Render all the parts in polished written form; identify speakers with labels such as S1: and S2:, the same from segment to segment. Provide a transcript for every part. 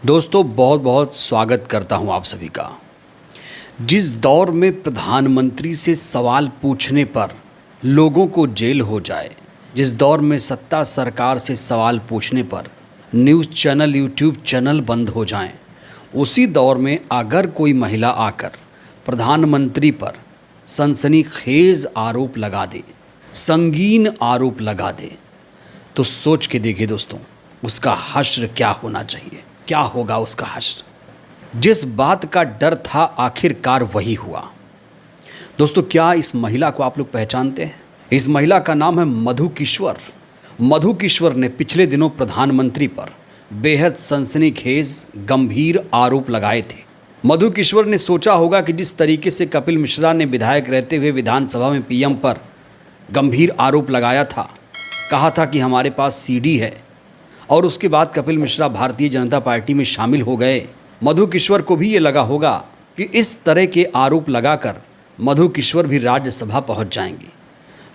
S1: दोस्तों बहुत बहुत स्वागत करता हूं आप सभी का। जिस दौर में प्रधानमंत्री से सवाल पूछने पर लोगों को जेल हो जाए, जिस दौर में सत्ता सरकार से सवाल पूछने पर न्यूज़ चैनल यूट्यूब चैनल बंद हो जाएं, उसी दौर में अगर कोई महिला आकर प्रधानमंत्री पर सनसनीखेज आरोप लगा दे, संगीन आरोप लगा दे, तो सोच के देखिए दोस्तों, उसका हश्र क्या होना चाहिए, क्या होगा उसका हश्र। जिस बात का डर था आखिरकार वही हुआ। दोस्तों, क्या इस महिला को आप लोग पहचानते हैं? इस महिला का नाम है मधु किश्वर। मधु किश्वर ने पिछले दिनों प्रधानमंत्री पर बेहद सनसनीखेज गंभीर आरोप लगाए थे। मधु किश्वर ने सोचा होगा कि जिस तरीके से कपिल मिश्रा ने विधायक रहते हुए विधानसभा में पीएम पर गंभीर आरोप लगाया था, कहा था कि हमारे पास सीडी है, और उसके बाद कपिल मिश्रा भारतीय जनता पार्टी में शामिल हो गए। मधु किश्वर को भी ये लगा होगा कि इस तरह के आरोप लगाकर मधु किश्वर भी राज्यसभा पहुंच जाएंगी।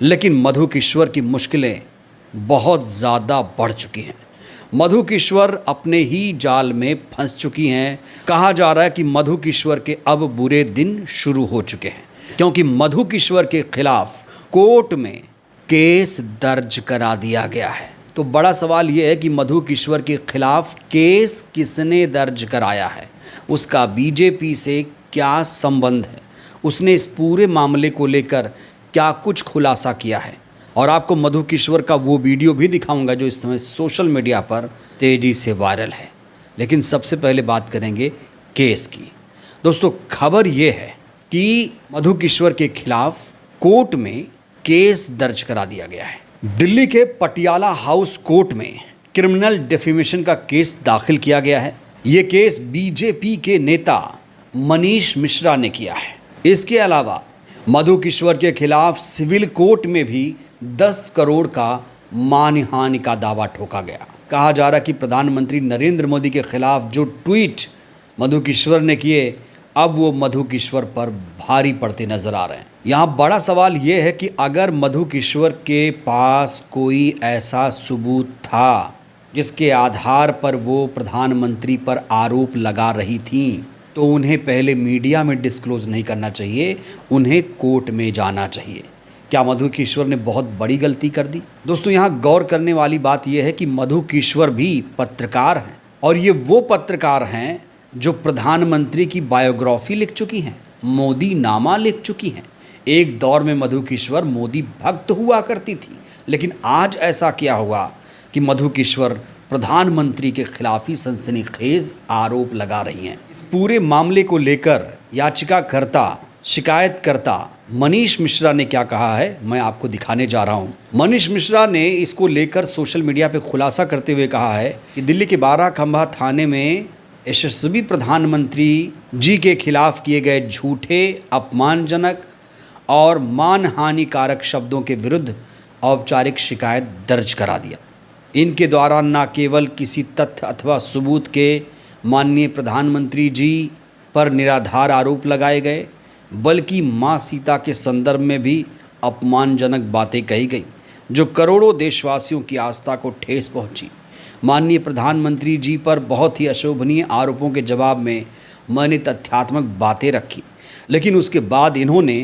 S1: लेकिन मधु किश्वर की मुश्किलें बहुत ज़्यादा बढ़ चुकी हैं। मधु किश्वर अपने ही जाल में फंस चुकी हैं। कहा जा रहा है कि मधु किश्वर के अब बुरे दिन शुरू हो चुके हैं, क्योंकि मधु किश्वर के खिलाफ कोर्ट में केस दर्ज करा दिया गया है। तो बड़ा सवाल ये है कि मधु किश्वर के खिलाफ केस किसने दर्ज कराया है, उसका बीजेपी से क्या संबंध है, उसने इस पूरे मामले को लेकर क्या कुछ खुलासा किया है। और आपको मधु किश्वर का वो वीडियो भी दिखाऊंगा जो इस समय सोशल मीडिया पर तेज़ी से वायरल है। लेकिन सबसे पहले बात करेंगे केस की। दोस्तों, खबर ये है कि मधु किश्वर के खिलाफ कोर्ट में केस दर्ज करा दिया गया है। दिल्ली के पटियाला हाउस कोर्ट में क्रिमिनल डेफेमेशन का केस दाखिल किया गया है। ये केस बीजेपी के नेता मनीष मिश्रा ने किया है। इसके अलावा मधु किश्वर के खिलाफ सिविल कोर्ट में भी 10 करोड़ का मानहानि का दावा ठोका गया। कहा जा रहा कि प्रधानमंत्री नरेंद्र मोदी के खिलाफ जो ट्वीट मधु किश्वर ने किए, अब वो मधु किश्वर पर भारी पड़ते नजर आ रहे हैं। यहाँ बड़ा सवाल ये है कि अगर मधु किश्वर के पास कोई ऐसा सबूत था जिसके आधार पर वो प्रधानमंत्री पर आरोप लगा रही थी, तो उन्हें पहले मीडिया में डिस्क्लोज नहीं करना चाहिए, उन्हें कोर्ट में जाना चाहिए। क्या मधु किश्वर ने बहुत बड़ी गलती कर दी? दोस्तों, यहाँ गौर करने वाली बात यह है कि मधु किश्वर भी पत्रकार हैं, और ये वो पत्रकार हैं जो प्रधानमंत्री की बायोग्राफी लिख चुकी हैं, मोदी नामा लिख चुकी हैं। एक दौर में मधु किश्वर मोदी भक्त हुआ करती थी, लेकिन आज ऐसा क्या हुआ कि मधु किश्वर प्रधानमंत्री के खिलाफ ही सनसनीखेज आरोप लगा रही हैं। इस पूरे मामले को लेकर याचिकाकर्ता, शिकायतकर्ता मनीष मिश्रा ने क्या कहा है, मैं आपको दिखाने जा रहा हूं। मनीष मिश्रा ने इसको लेकर सोशल मीडिया पे खुलासा करते हुए कहा है कि दिल्ली के बाराखंबा थाने में यशस्वी प्रधानमंत्री जी के खिलाफ किए गए झूठे, अपमानजनक और मानहानिकारक शब्दों के विरुद्ध औपचारिक शिकायत दर्ज करा दिया। इनके द्वारा न केवल किसी तथ्य अथवा सबूत के माननीय प्रधानमंत्री जी पर निराधार आरोप लगाए गए, बल्कि मां सीता के संदर्भ में भी अपमानजनक बातें कही गई, जो करोड़ों देशवासियों की आस्था को ठेस पहुंची। माननीय प्रधानमंत्री जी पर बहुत ही अशोभनीय आरोपों के जवाब में मैंने तथ्यात्मक बातें रखी, लेकिन उसके बाद इन्होंने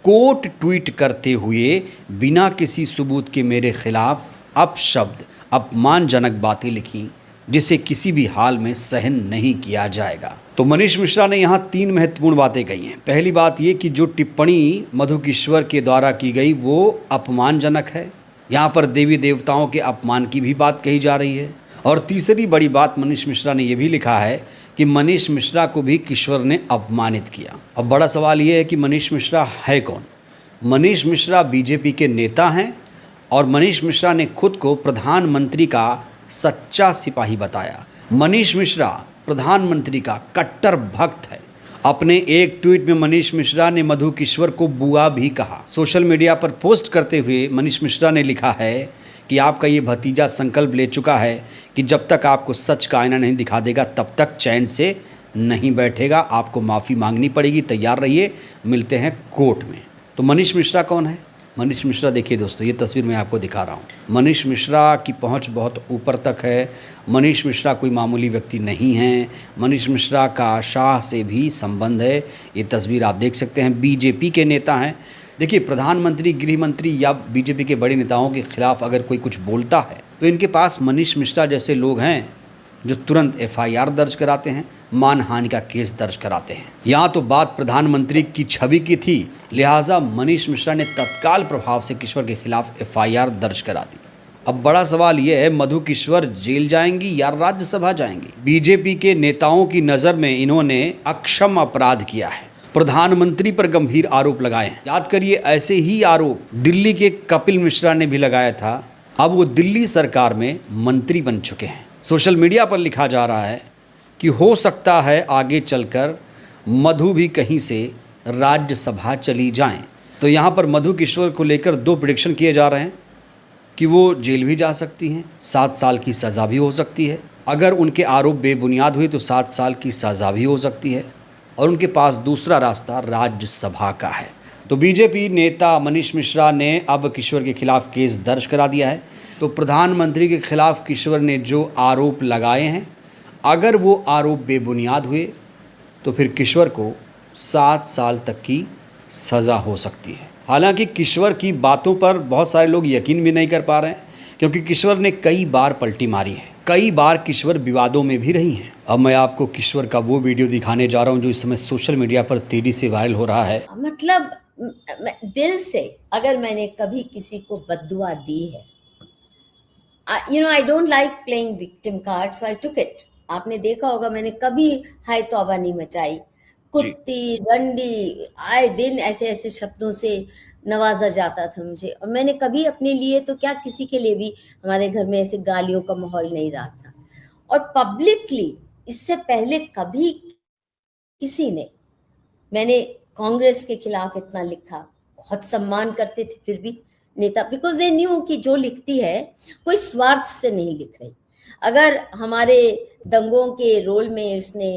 S1: कोर्ट ट्वीट करते हुए बिना किसी सबूत के मेरे खिलाफ अपशब्द, अपमानजनक बातें लिखी, जिसे किसी भी हाल में सहन नहीं किया जाएगा। तो मनीष मिश्रा ने यहाँ 3 महत्वपूर्ण बातें कही हैं। पहली बात ये कि जो टिप्पणी मधु किश्वर के द्वारा की गई वो अपमानजनक है। यहाँ पर देवी देवताओं के अपमान की भी बात कही जा रही है। और तीसरी बड़ी बात मनीष मिश्रा ने यह भी लिखा है कि मनीष मिश्रा को भी किश्वर ने अपमानित किया। अब बड़ा सवाल ये है कि मनीष मिश्रा है कौन? मनीष मिश्रा बीजेपी के नेता हैं, और मनीष मिश्रा ने खुद को प्रधानमंत्री का सच्चा सिपाही बताया। मनीष मिश्रा प्रधानमंत्री का कट्टर भक्त है। अपने एक ट्वीट में मनीष मिश्रा ने मधु किश्वर को बुआ भी कहा। सोशल मीडिया पर पोस्ट करते हुए मनीष मिश्रा ने लिखा है कि आपका ये भतीजा संकल्प ले चुका है कि जब तक आपको सच का आईना नहीं दिखा देगा तब तक चैन से नहीं बैठेगा, आपको माफ़ी मांगनी पड़ेगी, तैयार रहिए, मिलते हैं कोर्ट में। तो मनीष मिश्रा कौन है? मनीष मिश्रा देखिए दोस्तों, ये तस्वीर मैं आपको दिखा रहा हूँ। मनीष मिश्रा की पहुँच बहुत ऊपर तक है। मनीष मिश्रा कोई मामूली व्यक्ति नहीं हैं। मनीष मिश्रा का शाह से भी संबंध है। ये तस्वीर आप देख सकते हैं। बीजेपी के नेता हैं। देखिए, प्रधानमंत्री, गृह मंत्री या बीजेपी के बड़े नेताओं के खिलाफ अगर कोई कुछ बोलता है तो इनके पास मनीष मिश्रा जैसे लोग हैं जो तुरंत एफआईआर दर्ज कराते हैं, मानहानि का केस दर्ज कराते हैं। यहाँ तो बात प्रधानमंत्री की छवि की थी, लिहाजा मनीष मिश्रा ने तत्काल प्रभाव से किश्वर के खिलाफ एफआईआर दर्ज करा दी। अब बड़ा सवाल यह है, मधु किश्वर जेल जाएंगी या राज्यसभा जाएंगी? बीजेपी के नेताओं की नज़र में इन्होंने अक्षम अपराध किया है, प्रधानमंत्री पर गंभीर आरोप लगाए हैं। याद करिए, ऐसे ही आरोप दिल्ली के कपिल मिश्रा ने भी लगाया था। अब वो दिल्ली सरकार में मंत्री बन चुके हैं। सोशल मीडिया पर लिखा जा रहा है कि हो सकता है आगे चलकर मधु भी कहीं से राज्यसभा चली जाएं। तो यहाँ पर मधु किश्वर को लेकर दो प्रेडिक्शन किए जा रहे हैं कि वो जेल भी जा सकती हैं, 7 साल की सज़ा भी हो सकती है। अगर उनके आरोप बेबुनियाद हुए तो 7 साल की सज़ा भी हो सकती है, और उनके पास दूसरा रास्ता राज्यसभा का है। तो बीजेपी नेता मनीष मिश्रा ने अब किश्वर के खिलाफ केस दर्ज करा दिया है। तो प्रधानमंत्री के खिलाफ किश्वर ने जो आरोप लगाए हैं, अगर वो आरोप बेबुनियाद हुए तो फिर किश्वर को 7 साल तक की सज़ा हो सकती है। हालांकि किश्वर की बातों पर बहुत सारे लोग यकीन भी नहीं कर पा रहे हैं, क्योंकि किश्वर ने कई बार पलटी मारी है। कई बार किश्वर विवादों में भी रही हैं। अब मैं आपको किश्वर का वो वीडियो दिखाने जा रहा हूँ जो इस समय सोशल मीडिया पर तेजी से वायरल हो रहा है।
S2: मतलब दिल से अगर मैंने कभी किसी को बद्दुआ दी है, I don't like playing victim card, so I took it. आपने देखा होगा, मैंने कभी हाय तौबा नहीं मचाई। कुत्ती, रंडी, आए दिन ऐसे ऐसे शब्दों से नवाजा जाता था मुझे, और मैंने कभी अपने लिए तो क्या, किसी के लिए भी हमारे घर में ऐसे गालियों का माहौल नहीं रहा था। और पब्लिकली इससे पहले कभी किसी ने, मैंने कांग्रेस के खिलाफ इतना लिखा, बहुत सम्मान करते थे फिर भी नेता, बिकॉज दे न्यू कि जो लिखती है कोई स्वार्थ से नहीं लिख रही। अगर हमारे दंगों के रोल में इसने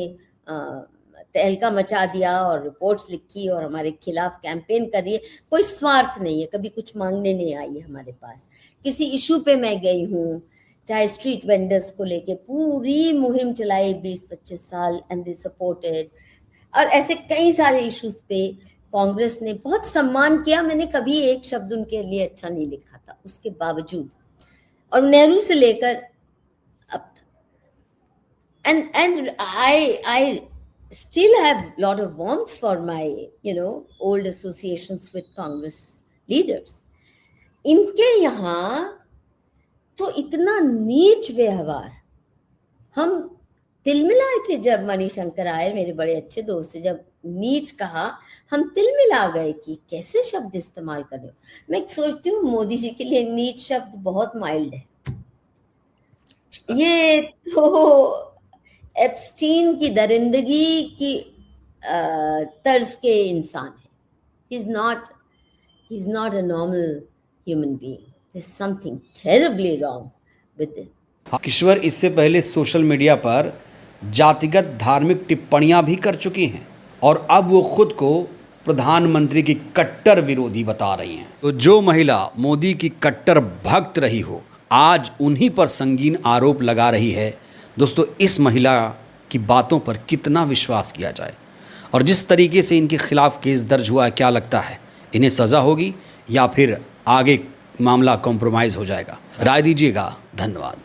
S2: तहलका मचा दिया और रिपोर्ट्स लिखी और हमारे खिलाफ कैंपेन कर रही है, कोई स्वार्थ नहीं है, कभी कुछ मांगने नहीं आई है हमारे पास। किसी इशू पे मैं गई हूँ, चाहे स्ट्रीट वेंडर्स को लेके पूरी मुहिम चलाई 20-25 साल, एंड दे सपोर्टेड, और ऐसे कई सारे इश्यूज पे कांग्रेस ने बहुत सम्मान किया। मैंने कभी एक शब्द उनके लिए अच्छा नहीं लिखा था उसके बावजूद, और नेहरू से लेकर अब and I still have a lot of warmth for my old associations with Congress leaders. इनके यहाँ तो इतना नीच व्यवहार, हम तिलमिलाए थे जब मणिशंकर आए, मेरे बड़े अच्छे दोस्त से, जब नीच कहा हम तिलमिला गए कि कैसे शब्द इस्तेमाल कर रहे हो। मैं सोचती हूँ मोदी जी के लिए नीच शब्द बहुत माइल्ड है। ये तो एप्स्टीन की दरिंदगी की तर्ज के इंसान है। He's not a normal human being. There's something terribly wrong with it.
S1: Kishwar इससे पहले सोशल मीडिया पर जातिगत धार्मिक टिप्पणियां भी कर चुकी हैं, और अब वो खुद को प्रधानमंत्री की कट्टर विरोधी बता रही हैं। तो जो महिला मोदी की कट्टर भक्त रही हो, आज उन्हीं पर संगीन आरोप लगा रही है। दोस्तों, इस महिला की बातों पर कितना विश्वास किया जाए, और जिस तरीके से इनके खिलाफ केस दर्ज हुआ है, क्या लगता है इन्हें सज़ा होगी या फिर आगे मामला कॉम्प्रोमाइज़ हो जाएगा? राय दीजिएगा। धन्यवाद।